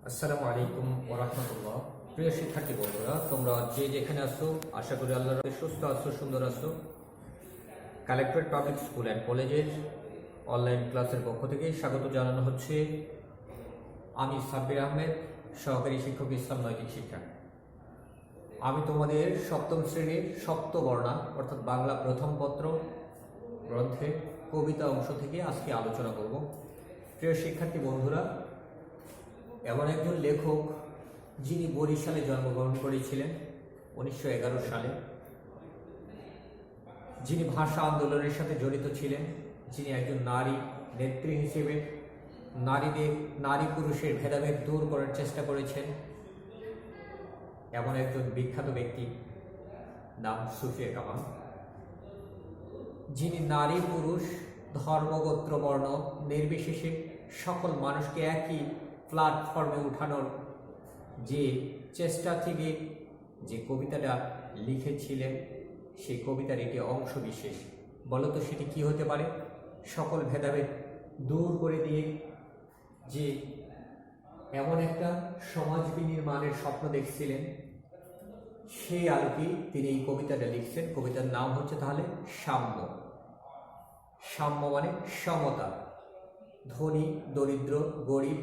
আসসালামু আলাইকুম ওয়া রাহমাতুল্লাহ। প্রিয় শিক্ষার্থী বন্ধুরা, তোমরা যে যেখানে আসো আশা করি আল্লাহর রহমতে সুস্থ আছো, সুন্দর আছো। কালেক্টরেট পাবলিক স্কুল অ্যান্ড কলেজের অনলাইন ক্লাসের পক্ষ থেকে স্বাগত জানানো হচ্ছে। আমি সাব্বির আহমেদ, সহকারী শিক্ষক, ইসলাম নৈতিক শিক্ষা। আমি তোমাদের সপ্তম শ্রেণীর সপ্তবর্ণা অর্থাৎ বাংলা প্রথম পত্র গ্রন্থের কবিতা অংশ থেকে আজকে আলোচনা করব। প্রিয় শিক্ষার্থী বন্ধুরা, এমন একজন লেখক যিনি বরিশালে জন্মগ্রহণ করেছিলেন 1911 সালে, যিনি ভাষা আন্দোলনের সাথে জড়িত ছিলেন, যিনি একজন নারী নেত্রী হিসেবে নারী পুরুষের ভেদাভেদ দূর করার চেষ্টা করেছেন, এমন একজন বিখ্যাত ব্যক্তি নাম সুফিয়া কামাল, যিনি নারী পুরুষ ধর্ম গোত্র বর্ণ নির্বিশেষে সকল মানুষকে একই প্ল্যাটফর্মে উঠানোর যে চেষ্টা থেকে যে কবিতাটা লিখেছিলেন, সেই কবিতার এটি অংশ বিশেষ। বলতো সেটি কি হতে পারে? সকল ভেদাভেদ দূর করে দিয়ে যে এমন একটা সমাজ বিনির্মাণের স্বপ্ন দেখছিলেন, সেই আলোকে তিনি এই কবিতাটা লিখছেন। কবিতার নাম হচ্ছে তাহলে সাম্য। সাম্য মানে সমতা, ধনী দরিদ্র, গরিব,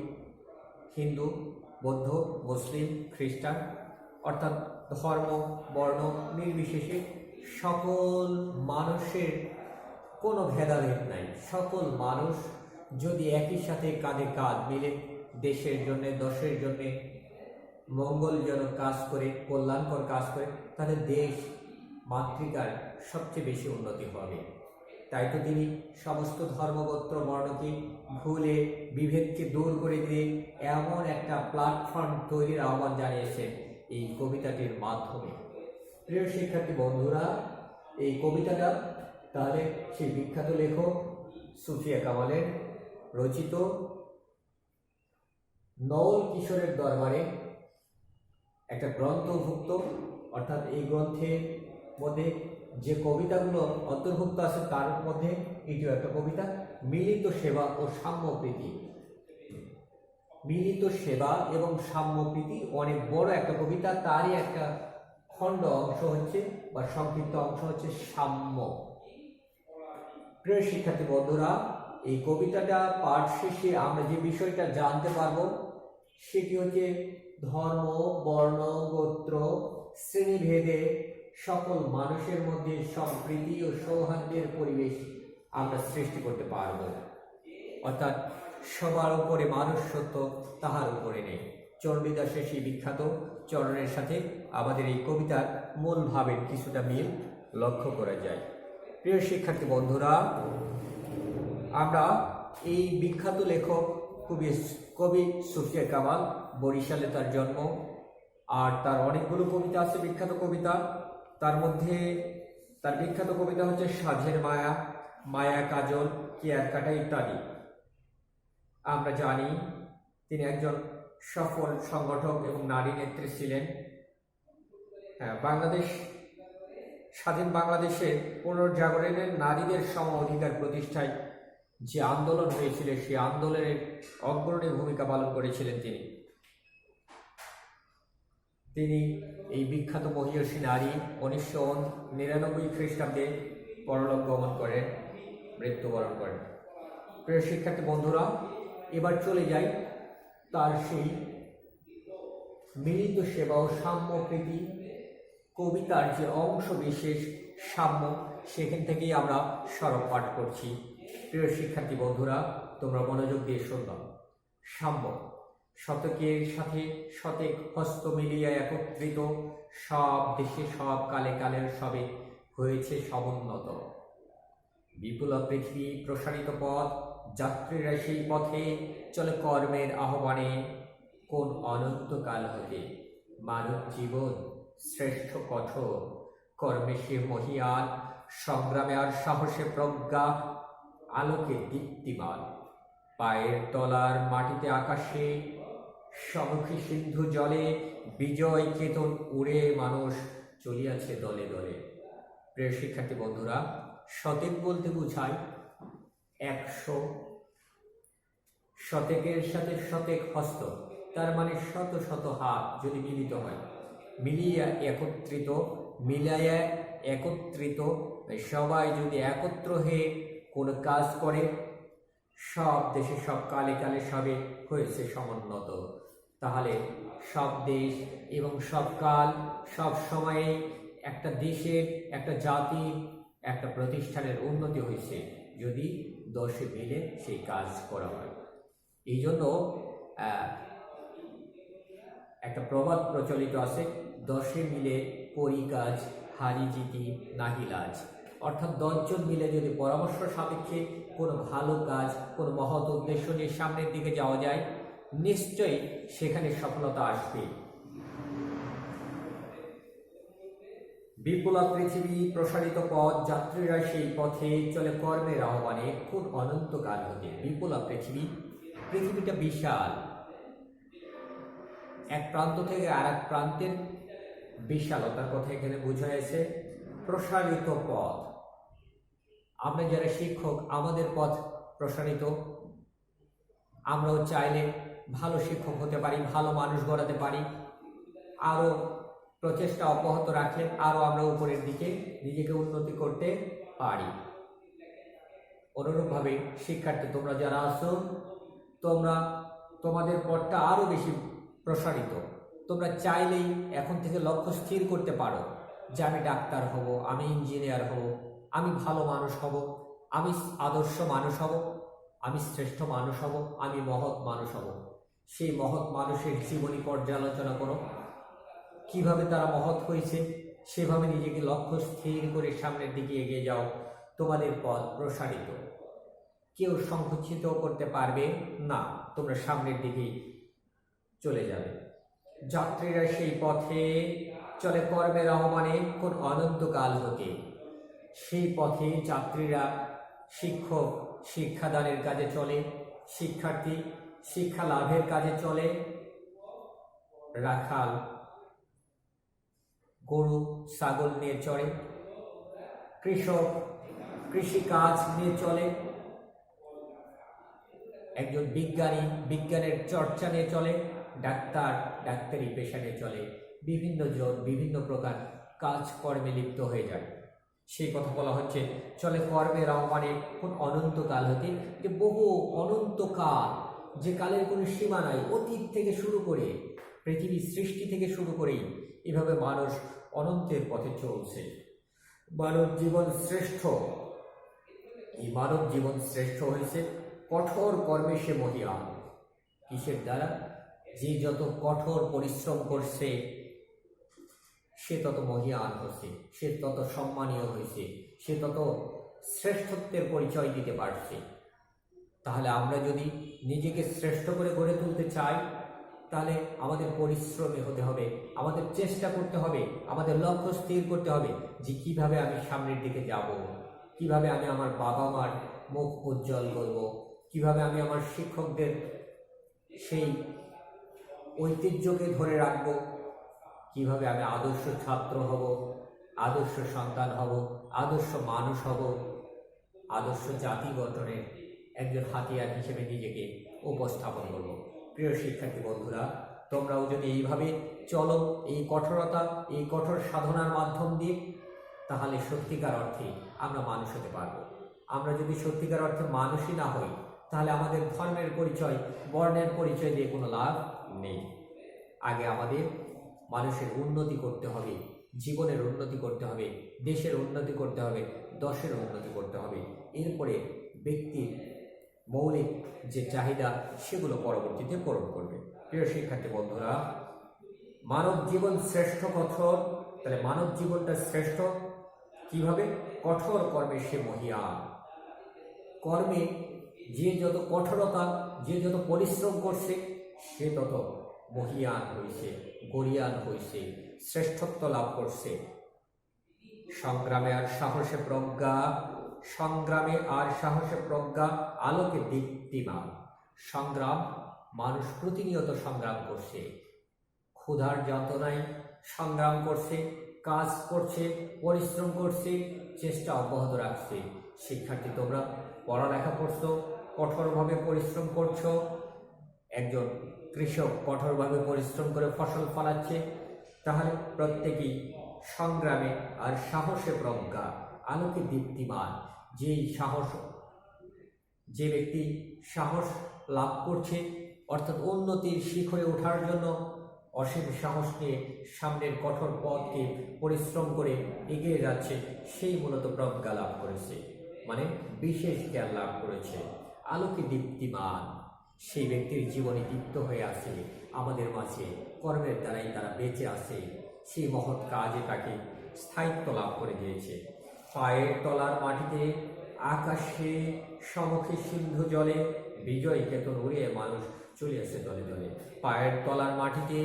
হিন্দু বৌদ্ধ মুসলিম খ্রিস্টান, অর্থাৎ ধর্ম বর্ণ নির্বিশেষে সকল মানুষের কোনো ভেদাভেদ নাই। সকল মানুষ যদি একই সাথে কাঁধে কাঁধ মিলে দেশের জন্য দশের জন্য মঙ্গলজনক কাজ করে, কল্যাণকর কাজ করে, তাহলে দেশ মাতৃকার সবচেয়ে বেশি উন্নতি হবে। তাই তো তিনি সমস্ত ধর্মগোত্র বর্ণকে ভুলে বিভেদকে দূর করে দিয়ে এমন একটা প্ল্যাটফর্ম তৈরির আহ্বান জানিয়েছেন এই কবিতাটির মাধ্যমে। প্রিয় শিক্ষার্থী বন্ধুরা, এই কবিতাটা তাহলে সেই বিখ্যাত লেখক সুফিয়া কামালের রচিত নওল কিশোরের দরবারে একটা গ্রন্থভুক্ত, অর্থাৎ এই গ্রন্থের মধ্যে যে কবিতাগুলো অন্তর্ভুক্ত আছে তার মধ্যে এটিও একটা কবিতা, মিলিত সেবা ও সাম্যপ্রীতি। মিলিত সেবা এবং সাম্যপ্রীতি অনেক বড় একটা কবিতা, তারই একটা খণ্ড অংশ হচ্ছে বা সংক্ষিপ্ত অংশ হচ্ছে সাম্য। প্রিয় শিক্ষার্থী বন্ধুরা, এই কবিতাটা পাঠ শেষে আমরা যে বিষয়টা জানতে পারবো সেটি হচ্ছে ধর্ম বর্ণ গোত্র শ্রেণীভেদে সকল মানুষের মধ্যে সম্প্রীতি ও সৌহার্দ্যের পরিবেশ আমরা সৃষ্টি করতে পারব। অর্থাৎ সবার উপরে মানুষ সত্য, তাহার উপরে নেই। চণ্ডীদাসের সেই বিখ্যাত চরণের সাথে আমাদের এই কবিতার মূল ভাবের কিছুটা মিল লক্ষ্য করা যায়। প্রিয় শিক্ষার্থী বন্ধুরা, আমরা এই বিখ্যাত লেখক কবি সুফিয়া কামাল, বরিশালে তার জন্ম, আর তার অনেকগুলো কবিতা আছে বিখ্যাত কবিতা। তার মধ্যে তার বিখ্যাত কবিতা হচ্ছে সাঁঝের মায়া, মায়া কাজল, কেয়ার কাটা ইত্যাদি। আমরা জানি তিনি একজন সফল সংগঠক এবং নারী নেত্রী ছিলেন। স্বাধীন বাংলাদেশের পুনর্জাগরণের নারীদের সম অধিকার প্রতিষ্ঠায় যে আন্দোলন হয়েছিল, সেই আন্দোলনের অগ্রণী ভূমিকা পালন করেছিলেন তিনি। এই বিখ্যাত মহিয়সী নারী 1999 খ্রিস্টাব্দে পরলোক গমন করেন, মৃত্যুবরণ করেন। প্রিয় শিক্ষার্থী বন্ধুরা, এবার চলে যাই তার সেই মিলিত সেবা ও সাম্যপ্রীতি কবিতার যে অংশ বিশেষ সাম্য, সেখান থেকেই আমরা সরব পাঠ করছি। প্রিয় শিক্ষার্থী বন্ধুরা, তোমরা মনোযোগ দিয়ে শুনবা। সাম্য শতকের সাথে শতেক হস্ত মিলিয়া একত্রিত, সব দেশে সব কালে কালের সবে হয়েছে সমুন্নত। বিপুল পৃথিবী প্রসারিত পথ, যাত্রীরা সেই পথে চলে কর্মের আহ্বানে। কোন অনন্তকাল হতে মানব জীবন শ্রেষ্ঠ কঠোর, কর্মে সে মহিয়ান, সংগ্রামে আর সাহসে প্রজ্ঞা, আলোকে দীপ্তিমান। পায়ের তলার মাটিতে আকাশে সমুখী সিন্ধু জলে, বিজয় চেতন উড়ে মানুষ চলিয়াছে দলে দলে। প্রিয় শিক্ষার্থী বন্ধুরা, শতেক বলতে বোঝায় 100, শতেকের সাথে শতেক হস্ত, তার মানে শত শত হাত যদি মিলিত হয়, মিলাইয়া একত্রিত সবাই যদি একত্র হয়ে কোনো কাজ করে, সব দেশে সব কালে কালে সবে হয়েছে সমুন্নত। তাহলে সব দেশ এবং সব কাল সব সময়ে একটা দেশের, একটা জাতির, একটা প্রতিষ্ঠানের উন্নতি হয়েছে যদি দশে মিলে সেই কাজ করা হয়। এই জন্য একটা প্রবাদ প্রচলিত আছে, দশে মিলে করি কাজ, হারি জিতি নাহি লাজ। অর্থাৎ 10 জন মিলে যদি পরামর্শ সাপেক্ষে কোনো ভালো কাজ, কোনো মহৎ উদ্দেশ্য নিয়ে সামনের দিকে যাওয়া যায়, নিশ্চয়ই সেখানে সফলতা আসবে। বিপুলা পৃথিবী প্রসারিত পথ, যাত্রীরা সেই পথে চলে কর্মের আহ্বানে কোন অনন্তকাল হতে। বিপুলা পৃথিবীটা বিশাল, এক প্রান্ত থেকে আর এক প্রান্তের বিশালতার কথা এখানে বোঝাইছে। প্রসারিত পথ, আমরা যারা শিক্ষক, আমাদের পথ প্রসারিত। আমরাও চাইলে ভালো শিক্ষক হতে পারি, ভালো মানুষ গড়াতে পারি। আরও প্রচেষ্টা অব্যাহত রাখলে আরও আমরা উপরের দিকে নিজেকে উন্নতি করতে পারি। অনুরূপভাবে শিক্ষার্থী তোমরা যারা আছো, তোমাদের পথটা আরও বেশি প্রসারিত। তোমরা চাইলেই এখন থেকে লক্ষ্য স্থির করতে পারো যে আমি ডাক্তার হব, আমি ইঞ্জিনিয়ার হব, আমি ভালো মানুষ হব, আমি আদর্শ মানুষ হব, আমি শ্রেষ্ঠ মানুষ হব, আমি মহৎ মানুষ হব। সেই মহৎ মানুষের জীবনী পর্যালোচনা করো, কিভাবে তারা মহৎ হয়েছে, সেভাবে নিজেকে লক্ষ্য স্থির করে সামনের দিকে এগিয়ে যাও। তোমাদের পথ প্রসারিত, কেউ সংকুচিত করতে পারবে না, তোমরা সামনের দিকেই চলে যাবে। যাত্রীরা সেই পথে চলে কর্মের আহ্বানে কোন অনন্তকাল হতে। সেই পথে যাত্রীরা, শিক্ষক শিক্ষাদানের কাজে চলে, শিক্ষার্থী শিক্ষা লাভের কাজে চলে, রাখাল গরু ছাগল নিয়ে চলে, কৃষক কৃষিকাজ নিয়ে চলে, একজন বিজ্ঞানী বিজ্ঞানের চর্চা নিয়ে চলে, ডাক্তার ডাক্তারি পেশা নিয়ে চলে। বিভিন্ন জন বিভিন্ন প্রকার কাজকর্মে লিপ্ত হয়ে যায়। সেই কথা বলা হচ্ছে চলে কর্মের আহ্বানে কোন অনন্তকাল হতে, যে বহু অনন্তকাল, যে কালের কোনো সীমা নাই, অতীত থেকে শুরু করে পৃথিবীর সৃষ্টি থেকে শুরু করেই এভাবে মানুষ অনন্তের পথে চলছে। মানব জীবন শ্রেষ্ঠ, এই মানব জীবন শ্রেষ্ঠ হয়েছে কঠোর কর্মে সে মহিয়ান। কিসের দ্বারা? যে যত কঠোর পরিশ্রম করছে সে তত মহিয়ান হয়েছে, সে তত সম্মানীয় হয়েছে, সে তত শ্রেষ্ঠত্বের পরিচয় দিতে পারছে। তাহলে আমরা যদি নিজেকে শ্রেষ্ঠ করে গড়ে তুলতে চাই, তাহলে আমাদের পরিশ্রমী হতে হবে, আমাদের চেষ্টা করতে হবে, আমাদের লক্ষ্য স্থির করতে হবে যে কিভাবে আমি সামনের দিকে যাব, কিভাবে আমি আমার বাবা মার মুখ উজ্জ্বল করব, কিভাবে আমি আমার শিক্ষকদের সেই ঐতিহ্যকে ধরে রাখব, কিভাবে আমি আদর্শ ছাত্র হব, আদর্শ সন্তান হব, আদর্শ মানুষ হব, আদর্শ জাতি গঠনের একজন হাতিয়ার হিসেবে নিজেকে উপস্থাপন করব। প্রিয় শিক্ষার্থী বন্ধুরা, তোমরাও যদি এইভাবে চলো, এই কঠোরতা, এই কঠোর সাধনার মাধ্যম দিয়ে, তাহলে সত্যিকার অর্থে আমরা মানুষ হতে পারব। আমরা যদি সত্যিকার অর্থে মানুষই না হই, তাহলে আমাদের ধর্মের পরিচয়, বর্ণের পরিচয় দিয়ে কোনো লাভ নেই। আগে আমাদের মানুষের উন্নতি করতে হবে, জীবনের উন্নতি করতে হবে, দেশের উন্নতি করতে হবে, দশের উন্নতি করতে হবে। এরপরে ব্যক্তির মৌলিক যে চাহিদা সেগুলো পরবর্তীতে পূরণ করবে। প্রিয় শিক্ষার্থী বন্ধুরা, মানব জীবন শ্রেষ্ঠ কঠোর, তাহলে মানব জীবনটা শ্রেষ্ঠ কিভাবে? কঠোর কর্মে সে মহিয়ান। কর্মে যে যত কঠোরতা, যে যত পরিশ্রম করছে সে তত মহিয়ান হয়েছে, গরিয়ান হয়েছে, শ্রেষ্ঠত্ব লাভ করছে। সংগ্রামে আর সাহসে প্রজ্ঞা, সংগ্রামে আর সাহসে প্রজ্ঞা আলোকে দীপ্তিমান। সংগ্রাম, মানুষ প্রতিনিয়ত সংগ্রাম করছে, ক্ষুধার যন্ত্রণায় সংগ্রাম করছে, কাজ করছে, পরিশ্রম করছে, চেষ্টা অব্যাহত রাখছে। শিক্ষার্থী তোমরা পড়ালেখা করছো, কঠোরভাবে পরিশ্রম করছো, একজন কৃষক কঠোরভাবে পরিশ্রম করে ফসল ফলাচ্ছে, তাহলে প্রত্যেকেই সংগ্রামে আর সাহসে প্রজ্ঞা, আলোকে দীপ্তিমান। যে ব্যক্তি সাহস লাভ করছে, অর্থাৎ উন্নতির শিখরে ওঠার জন্য অসীম সাহস নিয়ে সামনের কঠোর পথকে পরিশ্রম করে এগিয়ে যাচ্ছে, সেই মূলত প্রজ্ঞা লাভ করেছে, মানে বিশেষ জ্ঞান লাভ করেছে, আলোকে দীপ্তিমান। সেই ব্যক্তির জীবনে দীপ্ত হয়ে আছে আমাদের মাঝে, কর্মের দ্বারাই তারা বেঁচে আছে, সেই মহৎ কাজে তাকে স্থায়িত্ব লাভ করে দিয়েছে। পায়ের তলার মাটিতে আকাশে সমুখে সিন্ধু জলে, বিজয় কেতন উড়িয়ে মানুষ চলিয়াছে দলে দলে। পায়ের তলার মাটিতে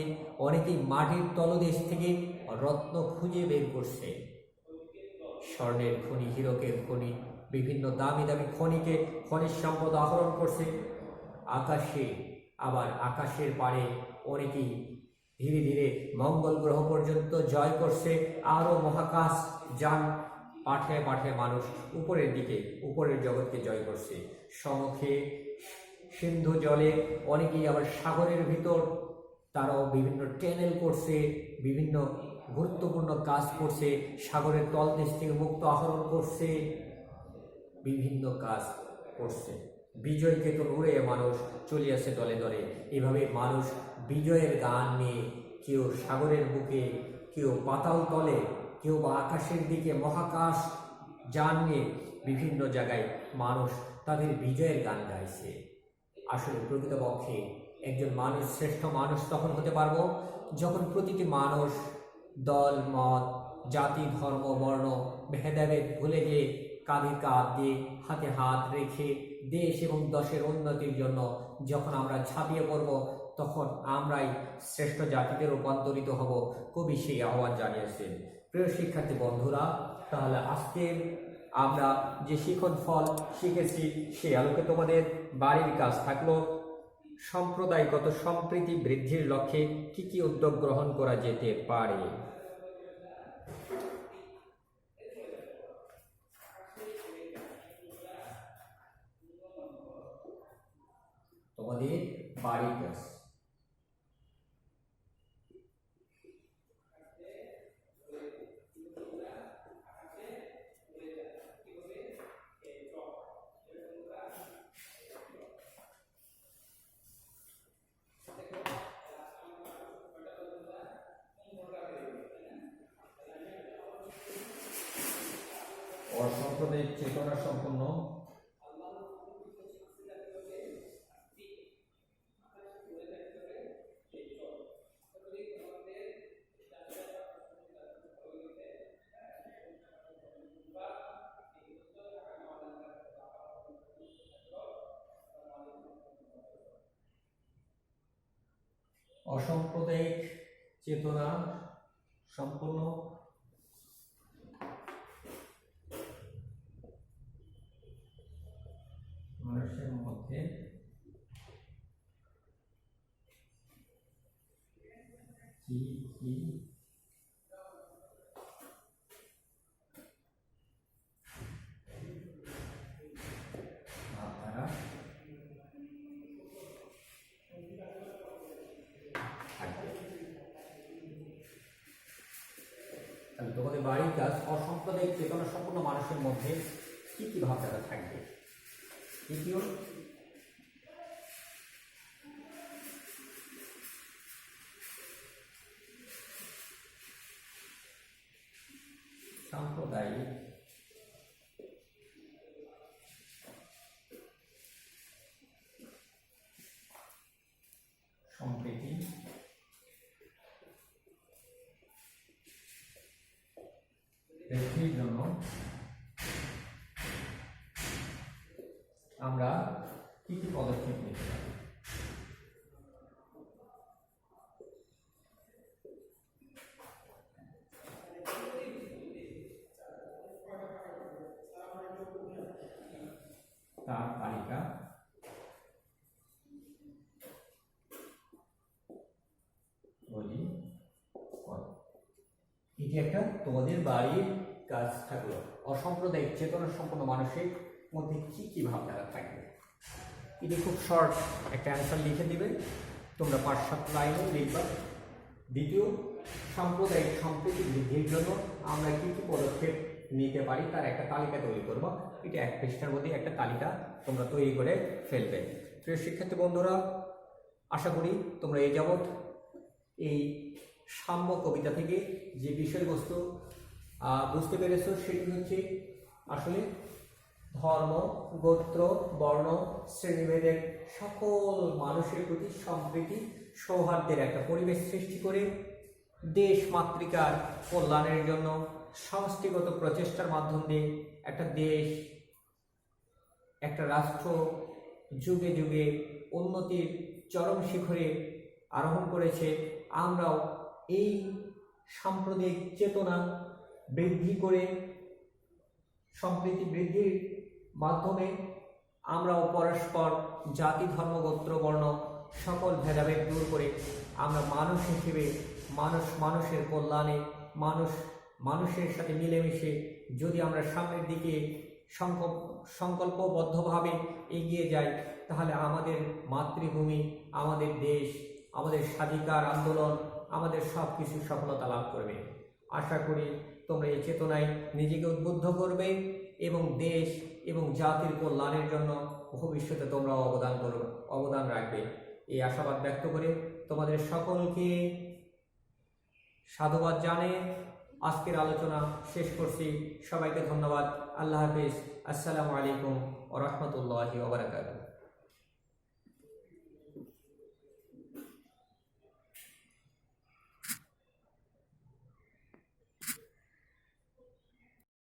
অনেকেই মাটির তলদেশ থেকে রত্ন খুঁজে বের করছে, স্বর্ণের খনি, হীরকের খনি, বিভিন্ন দামি দামি খনিজ সম্পদ আহরণ করছে। আকাশের পাড়ে অনেকেই ধীরে ধীরে মঙ্গল গ্রহ পর্যন্ত জয় করছে, আরো মহাকাশ যান পাঠায় পাঠায় মানুষ উপরের জগৎকে জয় করছে। সমুখে সিন্ধু জলে অনেকেই আবার সাগরের ভিতর তারাও বিভিন্ন ট্যানেল করছে, বিভিন্ন গুরুত্বপূর্ণ কাজ করছে, সাগরের তলদেশ থেকে মুক্ত আহরণ করছে, বিভিন্ন কাজ করছে। বিজয় কেতন উড়ে মানুষ চলিয়াছে দলে দলে। এভাবে মানুষ বিজয়ের গান নিয়ে, কেউ সাগরের বুকে, কেউ পাতাল তলে, কেউ বা আকাশের দিকে মহাকাশ যান নিয়ে বিভিন্ন জায়গায় মানুষ তাদের বিজয়ের গান গাইছে। আসলে প্রকৃতপক্ষে একজন মানুষ শ্রেষ্ঠ মানুষ তখন হতে পারবো যখন প্রতিটি মানুষ দল মত, জাতি, ধর্ম, বর্ণ ভেদাভেদ ভুলে গিয়ে কাঁধে কাঁধ দিয়ে, হাতে হাত রেখে দেশ এবং দেশের উন্নতির জন্য যখন আমরা ঝাঁপিয়ে পড়ব, তখন আমরাই শ্রেষ্ঠ জাতিতে রূপান্তরিত হব। কবি সেই আহ্বান জানিয়েছেন। প্রিয় শিক্ষার্থী বন্ধুরা, তাহলে আজকের আমরা যে শিখন ফল শিখেছি, সেই আলোকে তোমাদের বাড়ির কাজ থাকলো, সম্প্রদায়গত সম্প্রীতি বৃদ্ধির লক্ষ্যে কি কি উদ্যোগ গ্রহণ করা যেতে পারে। তোমাদের বাড়ির কাজ অসাম্প্রদায়িক চেতনা সম্পন্ন অসাম্প্রদায়িক চেতনা সম্পন্ন মানুষের মধ্যে কি কি ভাবধারা থাকবে। তাহলে তোমাদের বাড়ির কাজ অসাম্প্রদায়িক চেতনা সম্পন্ন মানুষের মধ্যে কি কি ভাবধারা থাকবে। দ্বিতীয়, সাম্প্রদায়িক সম্প্রীতি বৃদ্ধির জন্য আমরা কি কি পদক্ষেপ নিতে পারি। তার তালিকা বলি, এটি একটা তোমাদের বাড়ির কাজ থাকলো। অসাম্প্রদায়িক চেতনা সম্পন্ন মানুষের মধ্যে কি কি ভাবধারা থাকবে। এটি খুব শর্ট একটা অ্যান্সার লিখে দিবে, তোমরা 5-7 লাইনে লিখবা। দ্বিতীয়, সাম্প্রদায়িক সম্প্রীতি বৃদ্ধির জন্য আমরা কি কি পদক্ষেপ নিতে পারি তার একটা তালিকা তৈরি করবো। এটা 1 পৃষ্ঠার মধ্যে একটা তালিকা তোমরা তৈরি করে ফেলবে। প্রিয় শিক্ষার্থী বন্ধুরা, আশা করি তোমরা এই যাবৎ এই সাম্য কবিতা থেকে যে বিষয়বস্তু বুঝতে পেরেছ, সেটি হচ্ছে আসলে ধর্ম, গোত্র, বর্ণ, শ্রেণীভেদের সকল মানুষের প্রতি সম্প্রীতি সৌহার্দ্যের একটা পরিবেশ সৃষ্টি করে দেশ মাতৃকার কল্যাণের জন্য সমষ্টিগত প্রচেষ্টার মাধ্যম দিয়ে একটা দেশ, একটা রাষ্ট্র যুগে যুগে উন্নতির চরম শিখরে আরোহণ করেছে। আমরাও এই সাম্প্রদায়িক চেতনা বৃদ্ধি করে সম্প্রীতি বৃদ্ধির মাধ্যমে আমরাও পরস্পর জাতি, ধর্ম, গোত্র, বর্ণ সকল ভেদাভেদ দূর করে আমরা মানুষ হিসেবে মানুষের কল্যাণে মানুষের সাথে মিলেমিশে যদি আমরা সামনের দিকে সংকল্পবদ্ধভাবে এগিয়ে যাই, তাহলে আমাদের মাতৃভূমি, আমাদের দেশ, আমাদের স্বাধিকার আন্দোলন, আমাদের সব কিছু সফলতা লাভ করবে। আশা করি তোমরা এই চেতনায় নিজেকে উদ্বুদ্ধ করবে এবং দেশ এবং জাতির কল্যাণের জন্য ভবিষ্যতে তোমরা অবদান রাখবে। এই আশাবাদ ব্যক্ত করে তোমাদের সকলকে সাধুবাদ জানিয়ে আজকের আলোচনা শেষ করছি। সবাইকে ধন্যবাদ। আল্লাহ হাফিজ। আসসালামু আলাইকুম ওয়া রাহমাতুল্লাহি ওয়া বারাকাতুহু।